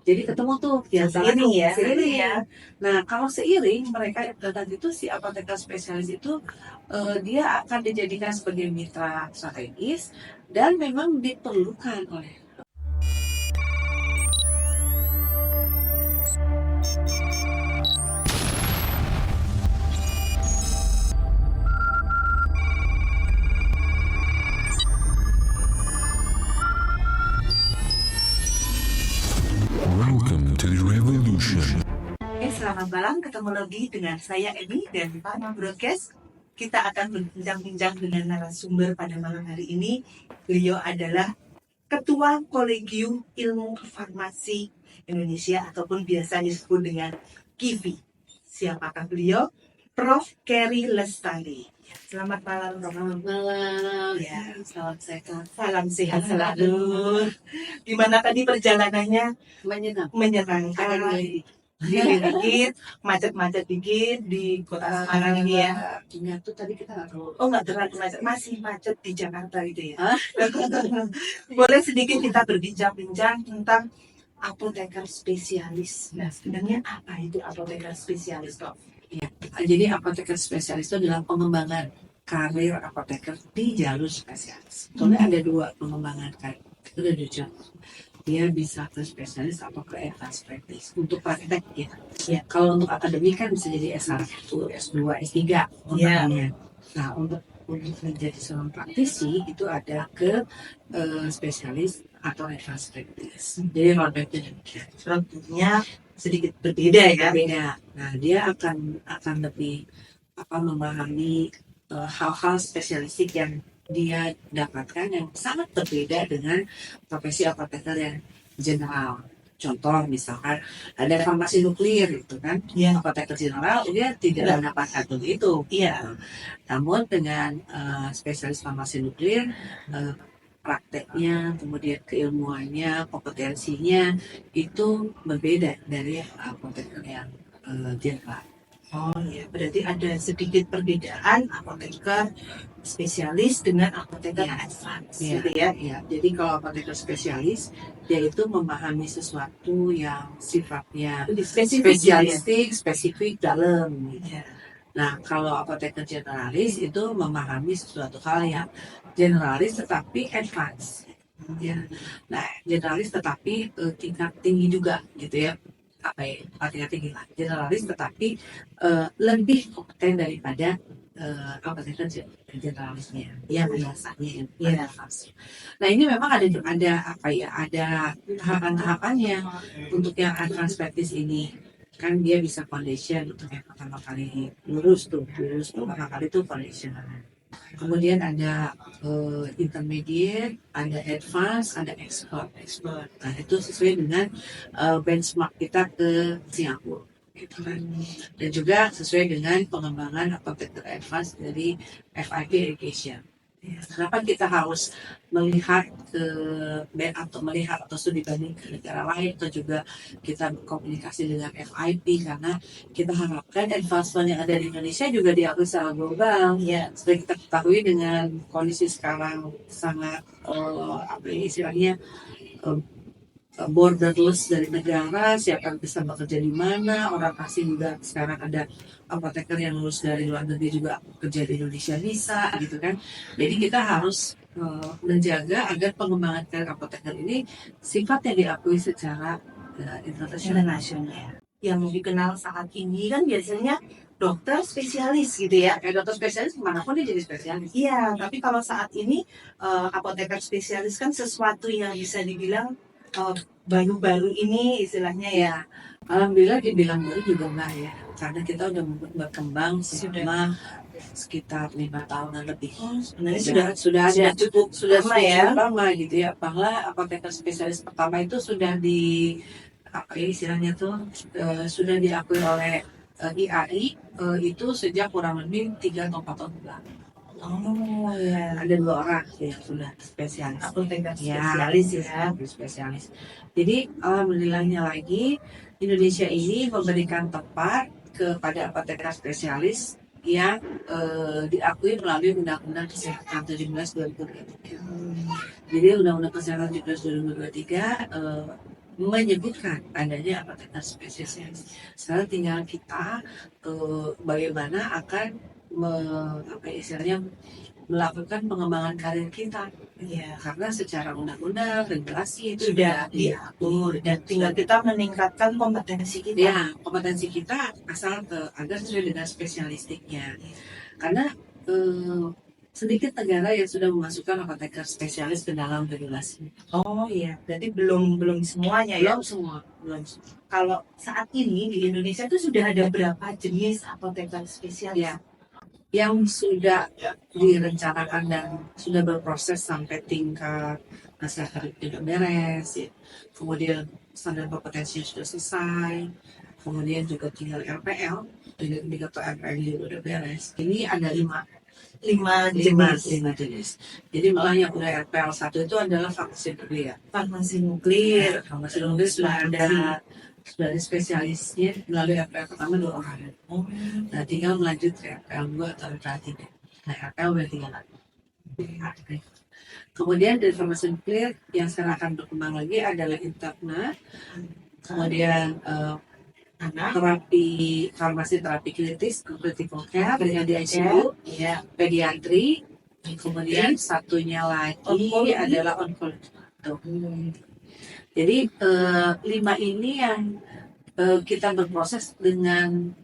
Jadi ketemu tuh di antara Seiring ya. seiring. Iya. Nah, kalau seiring mereka tadi itu si apoteker spesialis itu dia akan dijadikan sebagai mitra strategis dan memang diperlukan oleh. Welcome to the revolution. Selamat malam, ketemu lagi dengan saya Emi dan Panama Broadcast. Kita akan berbincang-bincang dengan narasumber pada malam hari ini. Beliau adalah Ketua Kolegium Ilmu Farmasi Indonesia ataupun biasa disebut dengan KIFI. Siapakah beliau? Prof. Kerry Lestari. Selamat malam, Prof. Selamat malam. Ya, Salam sehat. salam sehat selalu. Gimana tadi perjalanannya? Menyenangkan. Dikit, macet-macet dikit di kota Semarang ini ya. Tuh tadi kita nggak tahu. Oh, nggak terlalu macet, masih macet di Jakarta gitu ya. Boleh sedikit kita berbincang-bincang tentang apoteker spesialis. Nah, sebenarnya apa itu apoteker spesialis, Dok? Ya, jadi apoteker spesialis itu adalah pengembangan karir apoteker di jalur spesialis. Soalnya ada dua pengembangan karir. Itu ada dua jalur. Dia bisa ke spesialis atau ke advanced practice untuk praktek ya. Ya, kalau untuk akademik kan bisa jadi S1, S2, S3 undangannya. Nah, untuk menjadi seorang praktisi itu ada ke spesialis atau advanced practice. Jadi roadmapnya demikian. Tentunya sedikit berbeda ya. Beda. Nah, dia akan lebih memahami hal-hal spesialistik yang dia dapatkan yang sangat berbeda dengan profesi apoteker yang general. Contoh misalkan ada farmasi nuklir itu kan, apoteker general dia tidak mendapatkan itu. Iya. Namun dengan spesialis farmasi nuklir prakteknya, kemudian keilmuannya, kompetensinya itu berbeda dari apoteker yang general. Oh ya, berarti ada sedikit perbedaan apoteker spesialis dengan apoteker advance, gitu ya. Ya. Jadi kalau apoteker spesialis, dia itu memahami sesuatu yang sifatnya spesialistik, spesifik dalam. Ya. Nah, kalau apoteker generalis itu memahami sesuatu hal yang generalis tetapi advance. Ya. Nah, generalis tetapi tingkat tinggi juga, gitu ya. Tingkat tinggi lah. Generalis tetapi lebih kompeten daripada apoteker generalisnya, yang biasanya yang advance. Nah, ini memang ada tahapan-tahapannya untuk yang advance practice ini. Kan dia bisa foundation untuk yang pertama kali lulus pertama kali itu foundation. Kemudian ada intermediate, ada advance, ada expert. Nah, itu sesuai dengan benchmark kita ke Singapura. Gitu kan. Dan juga sesuai dengan pengembangan apoteker advance dari FIP Education. Kenapa kita harus melihat atau studi banding ke negara lain atau juga kita berkomunikasi dengan FIP karena kita harapkan advancement yang ada di Indonesia juga diakui secara global. Ya, seperti kita ketahui dengan kondisi sekarang sangat borderless dari negara, siapa yang bisa bekerja di mana, orang asing juga sekarang ada apoteker yang lulus dari luar negeri juga kerja di Indonesia bisa, gitu kan. Jadi kita harus menjaga agar pengembangan karir apoteker ini sifatnya diakui secara internasional. Yang dikenal saat ini kan biasanya dokter spesialis gitu ya. Dokter spesialis kemanapun dia jadi spesialis. Iya, tapi kalau saat ini apoteker spesialis kan sesuatu yang bisa dibilang baru-baru ini istilahnya ya. Alhamdulillah dibilang baru juga enggak ya, karena kita udah berkembang selama sekitar 5 tahunan lebih. Sebenarnya sudah cukup lama gitu ya. Bahwa apoteker spesialis pertama itu sudah sudah diakui oleh IAI itu sejak kurang lebih 3 atau 4 tahun belakang. Oh ya, ada 2 orang yang sudah spesialis. apoteker Spesialis. Jadi alhamdulillahnya lagi Indonesia ini memberikan tempat kepada apoteker spesialis yang diakui melalui Undang-Undang Kesehatan 17 2023. Jadi Undang-Undang Kesehatan 17 2023 menyebutkan adanya apoteker spesialis. Sekarang tinggal kita bagaimana akan apa istilahnya melakukan pengembangan karir kita. Ya, Karena secara undang-undang regulasi itu sudah diatur dan tinggal kita meningkatkan kompetensi kita. ya kompetensi kita asal agar sesuai dengan spesialistiknya. Karena sedikit negara yang sudah memasukkan apoteker spesialis ke dalam regulasi. Oh iya, berarti belum semuanya ya. Belum semua. Kalau saat ini di Indonesia itu sudah ada berapa jenis apoteker spesialis? Ya, yang sudah direncanakan dan sudah berproses sampai tingkat naskah akademik sudah beres, ya. Kemudian standar kompetensinya sudah selesai, kemudian juga tinggal RPL, juga RPL juga udah beres. Ini ada lima jenis. Jadi malah yang udah RPL 1 itu adalah farmasi nuklir. Farmasi nuklir. Farmasi nuklir sudah ada spesialisnya melalui RPL pertama 2 orang. Nah, tinggal melanjut ke RPL 2 atau RPL 3. Nah, RPL udah tinggal lagi. Kemudian dari farmasi nuklir yang sekarang akan berkembang lagi adalah interna, kemudian farmasi terapi kritis, critical care dengan di ICU, pediatri, kemudian satunya lagi adalah onkologi. Jadi 5 ini yang kita berproses dengan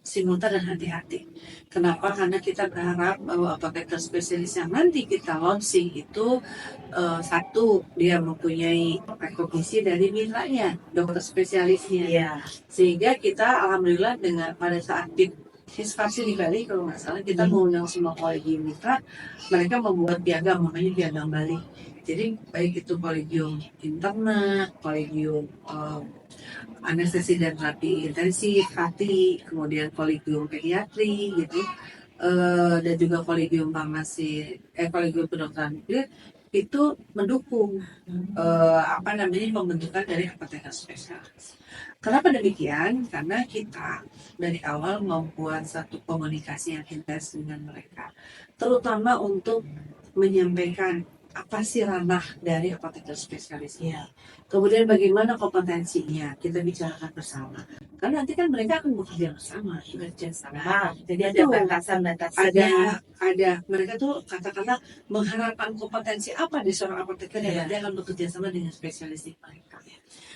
simultan dan hati-hati. Kenapa? Karena kita berharap bahwa apoteker spesialis yang nanti kita launching itu satu, dia mempunyai rekognisi dari mitranya, dokter spesialisnya. Iya. Sehingga kita alhamdulillah dengan pada saat Hisparsi di Bali kalau nggak salah kita mengundang semua kolegium mitra, mereka membuat piagam, namanya piagam Bali. Jadi baik itu kolegium interna, kolegium anestesi dan terapi intensif, hati, kemudian kolegium pediatri gitu, dan juga kolegium farmasi, kolegium kedokteran nuklir itu mendukung pembentukan dari apoteker spesialis. Kenapa demikian? Karena kita dari awal membuat satu komunikasi yang intens dengan mereka, terutama untuk menyampaikan apa sih ranah dari apoteker spesialis ini. Kemudian bagaimana kompetensinya kita bicarakan bersama. Karena nanti kan mereka akan bekerja bersama. Jadi ada batasan-batasannya. Ada mereka tuh kata-kata mengharapkan kompetensi apa di seorang apoteker yang nanti akan bekerja sama dengan spesialistik mereka.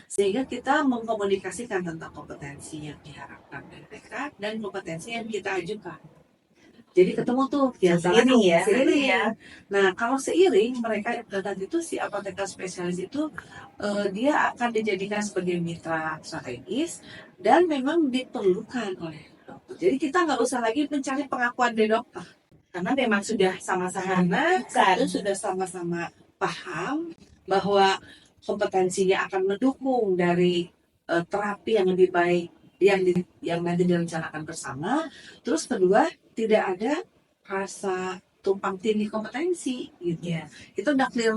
Sehingga kita mengkomunikasikan tentang kompetensi yang diharapkan dari mereka dan kompetensi yang kita ajukan. Jadi ketemu tuh seiring ya. Nah, kalau seiring mereka tadi itu si apoteker spesialis itu dia akan dijadikan sebagai mitra strategis dan memang diperlukan oleh dokter. Jadi kita nggak usah lagi mencari pengakuan dari dokter karena memang sudah sama-sama sudah sama-sama paham bahwa kompetensinya akan mendukung dari terapi yang lebih baik yang nanti direncanakan bersama. Terus kedua, tidak ada rasa tumpang tindih kompetensi gitu ya. Itu udah clear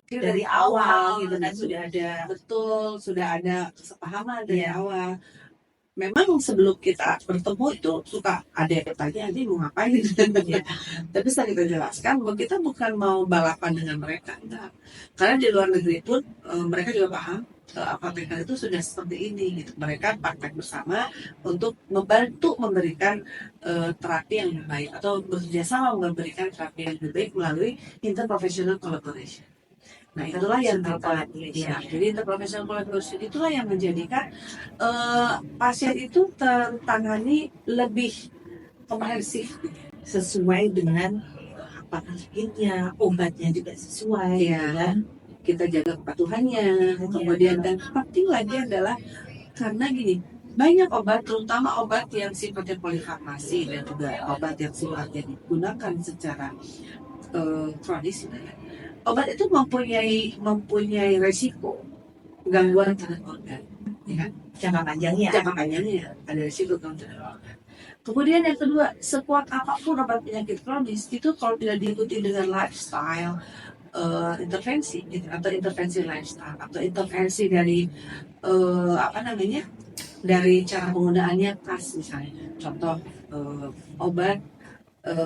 dari awal gitu kan, sudah ada kesepahaman dari awal. Memang sebelum kita bertemu itu suka ada yang bertanya, "Nanti mau ngapain?" Tapi setelah kita jelaskan bahwa kita bukan mau balapan dengan mereka, enggak. Karena di luar negeri pun mereka juga paham apoteker itu sudah seperti ini gitu. Mereka praktek bersama untuk membantu memberikan terapi yang lebih baik atau bekerjasama memberikan terapi yang lebih baik melalui interprofessional collaboration. Nah, itulah yang jadi interprofessional collaboration itulah yang menjadikan pasien itu tertangani lebih komprehensif sesuai dengan apa alerginya, obatnya juga sesuai, kan? Kita jaga kepatuhannya, kemudian dan penting lagi adalah karena gini, banyak obat, terutama obat yang sifatnya polifarmasi dan juga obat yang sifatnya digunakan secara kronis, obat itu mempunyai resiko gangguan terhadap organ, ya kan? Jangka panjangnya ada resiko gangguan terhadap organ. Kemudian yang kedua, sekuat apapun obat penyakit kronis itu kalau tidak diikuti dengan lifestyle intervensi gitu, atau intervensi lifestyle atau intervensi dari dari cara penggunaannya khas, misalnya contoh obat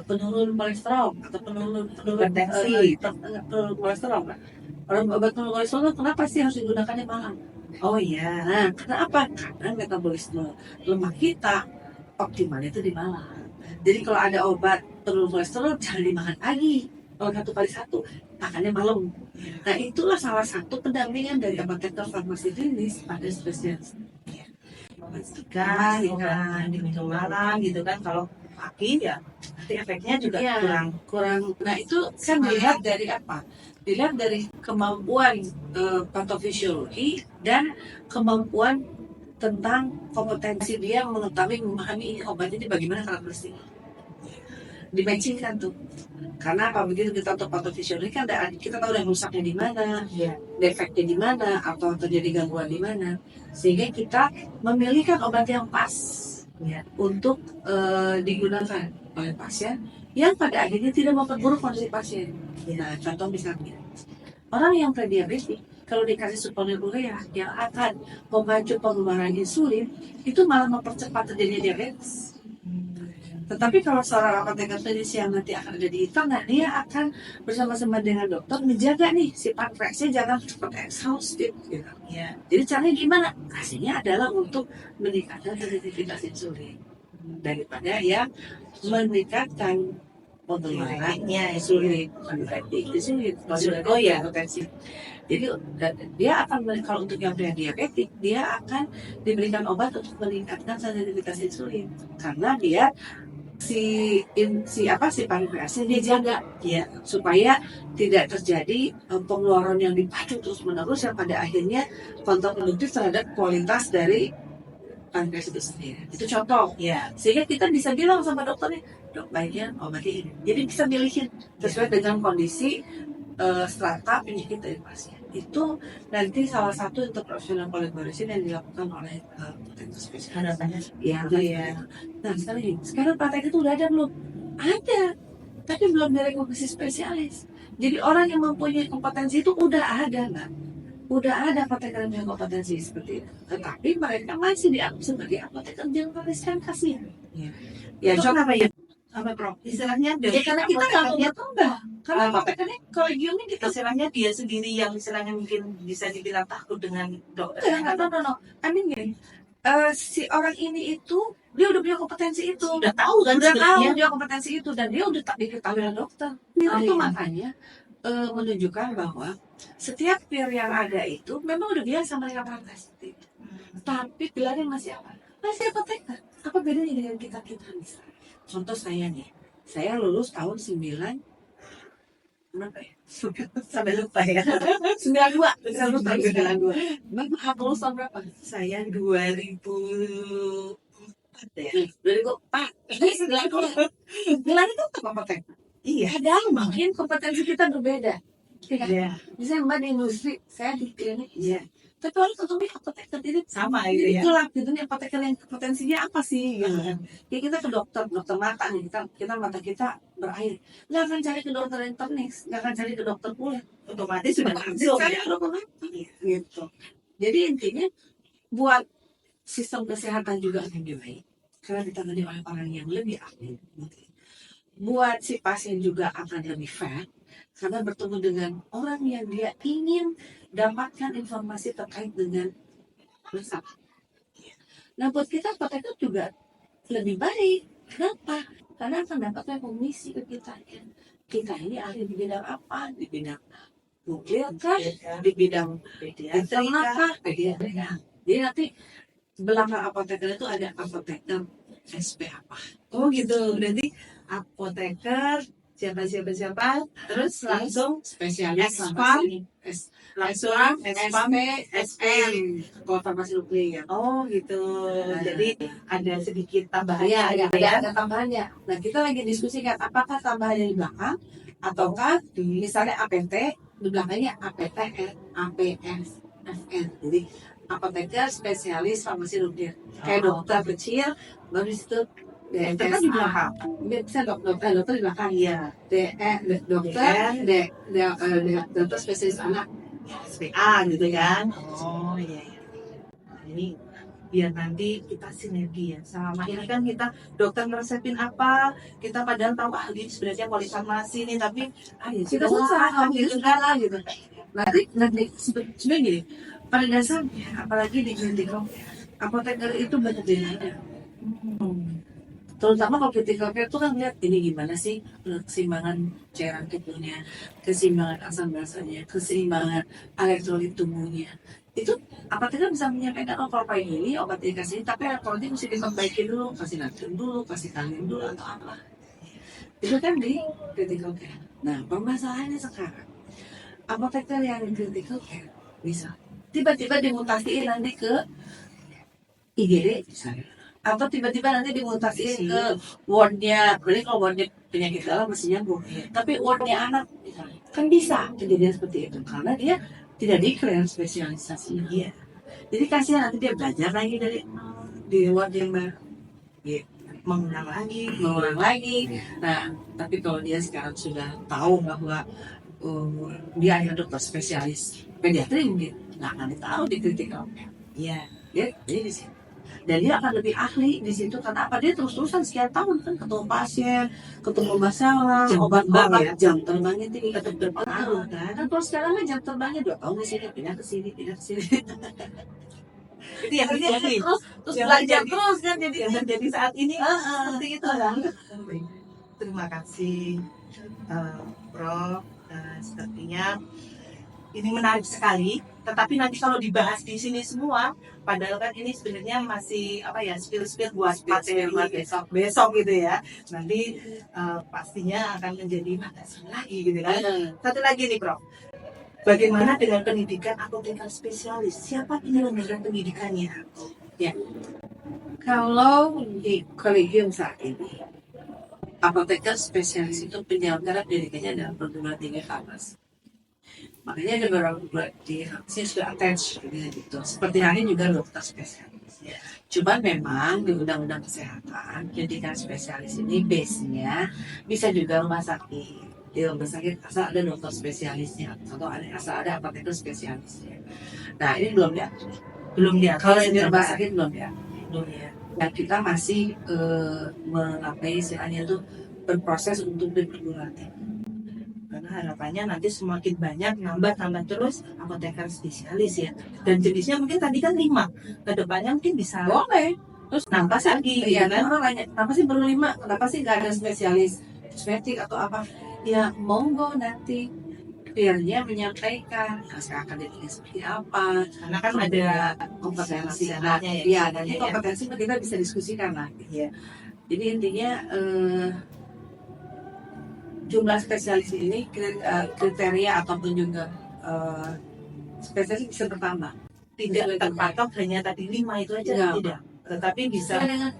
penurun kolesterol atau penurun Hipertensi. penurun kolesterol kan. Kalau obat penurun kolesterol kenapa sih harus digunakannya malam? Oh iya. Nah, kenapa? Karena metabolisme lemak kita optimalnya itu di malam. Jadi kalau ada obat penurun kolesterol jangan dimakan pagi. Kalau 1 kali 1, makannya malam. Nah, itulah salah satu pendampingan dari apoteker farmasi klinis pada spesialis. Memastikan diminum malam gitu kan, kalau pagi ya nanti efeknya juga Iya. kurang. Nah, itu kan dilihat dari apa? Dilihat dari kemampuan patofisiologi dan kemampuan tentang kompetensi dia mengetahui memahami ini obat ini bagaimana karakteristiknya. Dimatchingkan tuh. Karena apa, begitu kita untuk patofisiologi kan kita tahu yang rusaknya di mana, Iya. defeknya di mana, atau terjadi gangguan di mana, sehingga kita memilihkan obat yang pas Iya. untuk digunakan oleh pasien yang pada akhirnya tidak memperburuk kondisi pasien. Nah, contoh misalnya orang yang prediabetik kalau dikasih suplemen urea yang akan memacu pengeluaran insulin, itu malah mempercepat terjadinya diabetes. Tetapi kalau seorang apoteker klinis yang nanti akan ada di tengah, dia akan bersama-sama dengan dokter menjaga nih si pankreasnya jangan cepat exhausted gitu. Iya. Jadi caranya gimana? Kasihnya adalah untuk meningkatkan sensitivitas insulin daripada yang meningkatkan pengeluaran insulin. Insulin ya potensi. Jadi dia akan, kalau untuk yang diabetik, dia akan diberikan obat untuk meningkatkan sensitivitas insulin karena dia si pankreasnya dia jaga ya supaya tidak terjadi pengeluaran yang dipacu terus menerus yang pada akhirnya kontraproduktif terhadap kualitas dari pankreas itu sendiri. Itu contoh Iya. sehingga kita bisa bilang sama dokternya, dok baiknya obatnya ini. Jadi bisa milihin sesuai dengan kondisi strata penyakit dari pasien. Itu nanti salah satu untuk profesional kolaborasi yang dilakukan oleh apoteker spesialis. Ya. Nah, sekarang praktek itu udah ada belum? Ada, tapi belum direkomendasi spesialis. Jadi orang yang mempunyai kompetensi itu udah ada, Mbak. Udah ada apoteker yang punya kompetensi seperti itu. Tetapi mereka masih dianggap sebagai apoteker generis kan kasihan. Ya, Itu kenapa ya? Apa Prof? Istilahnya ya karena kita nggak mau berkembang. Karena apotekernya kolegiumnya kita istilahnya dia sendiri yang istilahnya mungkin bisa dibilang takut dengan dokter. no. I mean gini, si orang ini itu dia udah punya kompetensi itu, Udah tahu kan udah tahu sebenarnya. dia kompetensi itu dan dia udah tak diketahui oleh dokter. Itu makanya menunjukkan bahwa setiap peer yang ada itu memang udah biasa mereka praktek seperti itu. Tapi gelarnya masih apa? Masih apoteker. Apa bedanya dengan kita misalnya? Contoh saya nih, saya lulus tahun 9 berapa ya? Sampai lupa ya. 92. Saya lulus tahun 92. Bapak lulus tahun berapa? Saya 2004 ya. 2004. Ini 92. Gelar itu apa apoteker? Iya. Kadang mungkin kompetensi kita berbeda. Iya. Misalnya Mbak di industri, saya di klinik. Iya. Tapi orang ketemu apoteker ini Sama gitu ya. itulah gitu nih apoteker yang kompetensinya apa sih gitu kan. Ya kita ke dokter mata nih, kita mata kita berair. Nggak akan cari ke dokter internis, nggak akan cari ke dokter kulit. Otomatis sudah Otomatis langsung cari ya. ke dokter mata gitu. Jadi intinya buat sistem kesehatan juga akan lebih baik karena ditangani oleh orang yang lebih ahli. Buat si pasien juga akan lebih fair karena bertemu dengan orang yang dia ingin dapatkan informasi terkait dengan masalah. Nah, buat kita apoteker juga lebih baik. Kenapa? Karena akan dapatkan komisi ke kita. Kita ini ahli di bidang apa? Di bidang nuklir kah? Di bidang internal kah? Jadi nanti belakang apoteker itu ada apoteker SP apa? Oh gitu. Berarti apoteker siapa terus langsung spesialis Spam, langsung SP, SM, kalau farmasi nuklir. Oh gitu. Jadi ada sedikit tambahan. Iya, ada tambahannya. Nah, kita lagi diskusikan apakah tambahannya di belakang ataukah misalnya APT di belakangnya APTN, APSFN. Jadi apoteker spesialis farmasi nuklir. Kayak dokter kecil, baru di situ Dokter kan di belakang. Bisa dokter di belakang. Iya. Dokter spesialis anak. SPA gitu kan. Oh iya. Ini biar nanti kita sinergi ya. Selama ini kan kita dokter ngeresepin apa, kita padahal tahu ahli sebenarnya polifarmasi nih, tapi ya kita sudah susah salah ambil gitu. segala gitu. Nanti sebenarnya gini, pada dasarnya apalagi di critical care, apoteker itu banyak pilihannya. Terutama kalau critical care itu kan lihat ini gimana sih keseimbangan cairan tubuhnya, keseimbangan asam basanya, keseimbangan elektrolit tubuhnya. Itu apoteker bisa menyampaikan, oh kalau kayak gini obatnya kasih, tapi elektrolitnya mesti diperbaiki dulu, kasih natrium dulu, kasih kalium dulu atau apa. Itu kan di critical care. Nah permasalahannya sekarang, apoteker yang critical care bisa tiba-tiba dimutasiin nanti ke IGD misalnya, atau tiba-tiba nanti dimutasiin ke wardnya, berarti kalau wardnya penyakit dalam masih nyambung, tapi wardnya anak misalnya, kan bisa kejadian seperti itu karena dia tidak declare spesialisasinya. Iya. Jadi kasihan nanti dia belajar lagi dari di ward yang baru, gitu. mengulang lagi. Nah, tapi kalau dia sekarang sudah tahu bahwa dia hanya dokter spesialis pediatri, mungkin nggak akan ditaruh di critical care. Iya. Dia di situ. Dan dia akan lebih ahli di situ karena apa? Dia terus-terusan sekian tahun kan ketemu pasien, ketemu masalah, obat-obat, jam terbangnya tinggi, tetap berpengaruh kan. Kan kalau sekarang kan jam terbangnya 2 tahun di sini, pindah ke sini, pindah ke sini. Itu yang terjadi. Terus Yang belajar terjadi. terus kan jadi Yang terjadi saat ini seperti itu kan. Baik. Terima kasih Prof. Sepertinya ini menarik sekali. Tetapi nanti kalau dibahas di sini semua, padahal kan ini sebenarnya masih apa ya, spill buat materi besok gitu ya. Nanti pastinya akan menjadi materi lagi gitu kan. Satu lagi nih Prof. Bagaimana dengan pendidikan apoteker spesialis? Siapa penyelenggara pendidikannya? Ya, kalau di kolegium saat ini, apoteker spesialis itu penyelenggara pendidikannya adalah perguruan tinggi farmasi. Makanya ada beberapa di saya sudah attach dengan itu. Seperti hari juga dokter spesialis. Cuman memang di Undang-Undang Kesehatan, pendidikan spesialis ini base-nya bisa juga rumah sakit. Di rumah sakit asal ada dokter spesialisnya atau asal ada apoteker spesialisnya. Nah ini belum diatur. Belum diatur. Kalau yang di rumah sakit belum diatur. Belum ya. Dan kita masih mengapai istilahnya itu berproses untuk di perguruan tinggi. Karena harapannya nanti semakin banyak nambah terus apoteker spesialis ya. Dan jenisnya mungkin tadi kan 5, kedepannya mungkin bisa boleh. Terus nambah lagi. Iya kan orang nanya, kenapa sih baru 5? Kenapa sih nggak ada spesialis kosmetik atau apa? Ya monggo nanti peernya menyampaikan naskah akademiknya seperti apa, karena kan ada kompetensi. Nah, iya, nanti kompetensi kita bisa diskusikan lah. Iya. Jadi intinya jumlah spesialis ini kriteria ataupun juga spesialis bisa bertambah. Tidak terpatok hanya tadi 5 itu aja, tidak. Tetapi bisa dengan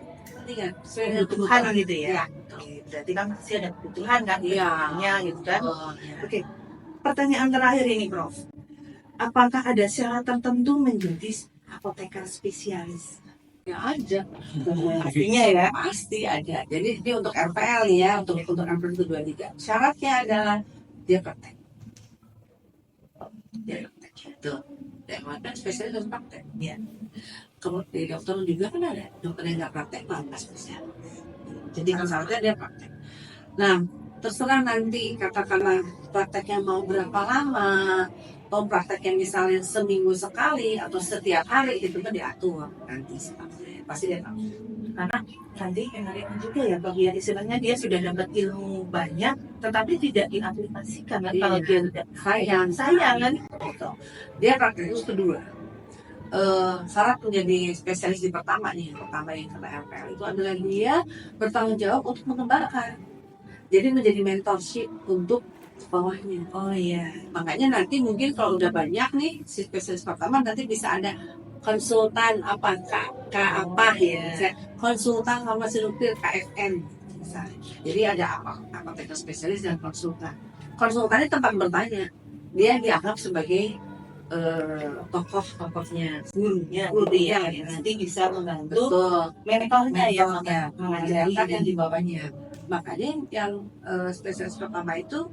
kebutuhan gitu ya. Ya. Berarti kan masih ada kebutuhan kan, Iya. gitu kan. Ya. Oke. Pertanyaan terakhir ini, Prof. Apakah ada syarat tertentu menjadi apoteker spesialis? Ya ada. Pastinya ya. Pasti ada. Jadi ini untuk RPL ya, untuk RPL 23. Syaratnya adalah dia praktek. Dia praktek. Tuh. Dan mana spesialis harus praktek. Ya. Kalau di dokter juga kan ada dokter yang nggak praktek malah spesialis. Jadi konsultan dia praktek. Nah, terserah nanti katakanlah prakteknya mau berapa lama, atau prakteknya misalnya seminggu sekali atau setiap hari, itu kan diatur nanti pasti dia tahu. Karena nanti menarik juga ya, bagi yang istilahnya dia sudah dapat ilmu banyak, tetapi tidak diaplikasikan kan. Kalau dia tidak sayang kan, dia praktek itu kedua. Syarat menjadi spesialis di pertama yang kena RPL itu adalah dia bertanggung jawab untuk mengembangkan. Jadi menjadi mentorship untuk bawahnya. Oh iya. Makanya nanti mungkin kalau udah banyak nih si spesialis pertama nanti bisa ada konsultan apa apa ya. Konsultan farmasinuklir KFN misalnya. Jadi ada apoteker spesialis dan konsultan. Konsultannya tempat bertanya. Dia dianggap sebagai tokohnya, gurunya ya. Nanti bisa membantu mentornya yang mengajari yang di bawahnya. Makanya yang spesialis pertama itu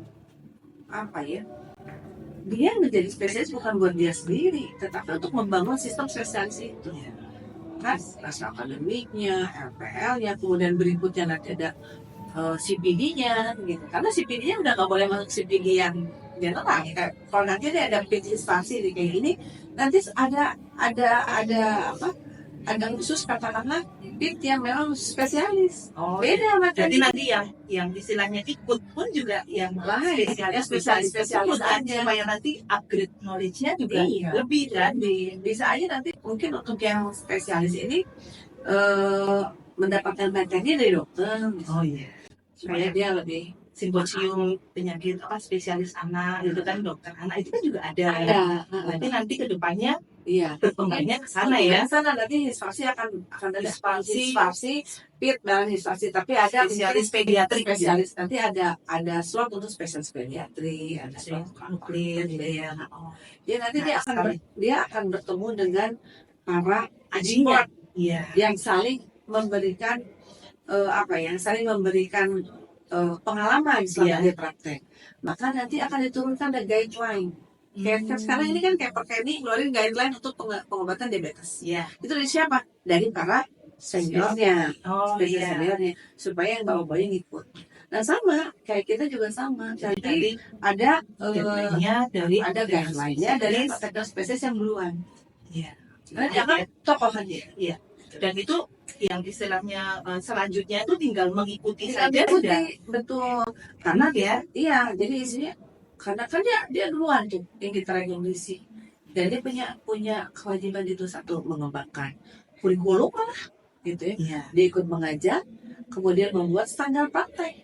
apa ya? Dia menjadi spesialis bukan buat dia sendiri, tetapi untuk membangun sistem spesialis itu. kan naskah akademiknya, LPL-nya, kemudian berikutnya nanti ada CPD-nya gitu. Karena CPD-nya udah nggak boleh masuk CPD yang general. Kayak kalau nanti ada PhD instansi di kayak gini, nanti ada apa? Ada khusus katakanlah PIT yang memang spesialis. Oh, Beda sama jadi tadi. nanti yang istilahnya ikut pun juga yang Lain, ya, spesialis tersebut kan, aja. supaya nanti upgrade knowledge-nya juga Iya. lebih kan. Bisa aja nanti mungkin untuk yang spesialis ini mendapatkan materi dari dokter. Oh iya. Supaya dia lebih Simposium penyakit apa spesialis anak itu kan dokter anak itu kan juga ada. Berarti nanti kedepannya Iya. berkembangnya ke sana ya. Sana nanti hisparsi akan ada Hisparsi. PIT dan hisparsi, tapi ada Spesialis pediatrik, spesialis nanti ada slot untuk spesialis pediatri, ada slot nuklir gitu ya. Dia nanti Nah, dia akan bertemu dengan para Ajinya. expert Iya. yang saling memberikan saling memberikan pengalaman selama Iya. dia praktek. Maka nanti akan diturunkan ada guideline. Kayak sekarang ini kan kayak Perkeni ngeluarin guideline untuk pengobatan diabetes. Iya. Itu dari siapa? Dari para seniornya, Oh iya. seniornya, supaya yang bawa-bawa ngikut. Nah sama, kayak kita juga sama. Jadi Jadi ada guideline-nya dari ada guideline-nya dari praktek spesies yang duluan. Iya. Karena jangan tokoh aja. Iya. Dan itu yang istilahnya selanjutnya itu tinggal mengikuti Tidak saja sudah. diikuti, betul. Karena Ya. iya, jadi isinya karena kan dia duluan tuh yang kita regulasi. Dan dia punya kewajiban itu satu mengembangkan kurikulum lah, gitu ya. Iya. Dia ikut mengajar, kemudian membuat standar praktek.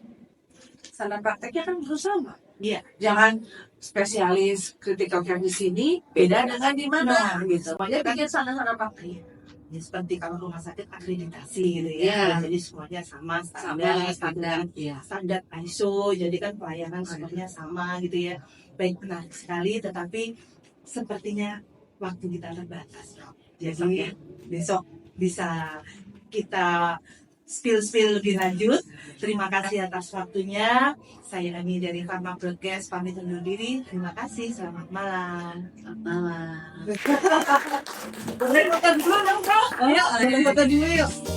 Standar prakteknya kan harus sama. Iya. Jangan spesialis critical care di sini beda dengan di mana gitu. Semuanya bikin standar praktek. Ya, seperti kalau rumah sakit akreditasi gitu ya. Iya. Jadi semuanya sama Standar, standar iya. standar ISO. Jadi kan pelayanan semuanya sama gitu ya. Baik, menarik sekali, tetapi sepertinya waktu kita terbatas. Jadi besok bisa kita spill lebih lanjut. Terima kasih atas waktunya. Saya Ami dari Pharma Broadcast pamit undur diri. Terima kasih. Selamat malam. Selamat malam. Boleh makan dulu dong, Bro. Ayo, makan dulu yuk.